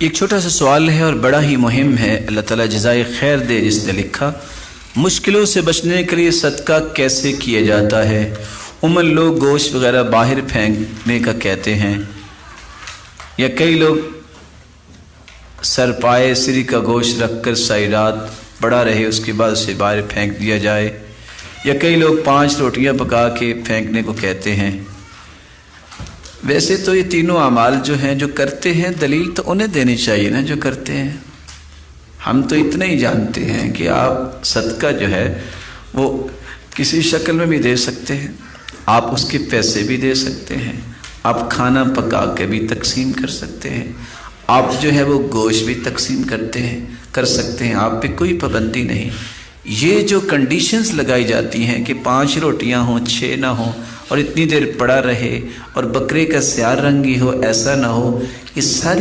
ایک چھوٹا سا سوال ہے اور بڑا ہی مہم ہے، اللہ تعالیٰ جزائے خیر دے جس نے لکھا۔ مشکلوں سے بچنے کے لیے صدقہ کیسے کیا جاتا ہے؟ عموماً لوگ گوشت وغیرہ باہر پھینکنے کا کہتے ہیں، یا کئی لوگ سرپائے سری کا گوشت رکھ کر ساری رات پڑا رہے، اس کے بعد اسے باہر پھینک دیا جائے، یا کئی لوگ 5 روٹیاں پکا کے پھینکنے کو کہتے ہیں۔ ویسے تو یہ تینوں اعمال جو ہیں جو کرتے ہیں، دلیل تو انہیں دینی چاہیے نا جو کرتے ہیں۔ ہم تو اتنا ہی جانتے ہیں کہ آپ صدقہ جو ہے وہ کسی شکل میں بھی دے سکتے ہیں، آپ اس کے پیسے بھی دے سکتے ہیں، آپ کھانا پکا کے بھی تقسیم کر سکتے ہیں، آپ جو ہے وہ گوشت بھی تقسیم کر سکتے ہیں، آپ پہ کوئی پابندی نہیں۔ یہ جو کنڈیشنز لگائی جاتی ہیں کہ 5 روٹیاں ہوں 6 نہ ہوں اور اتنی دیر پڑا رہے اور بکرے کا سیاہ رنگی ہو، ایسا نہ ہو، یہ ساری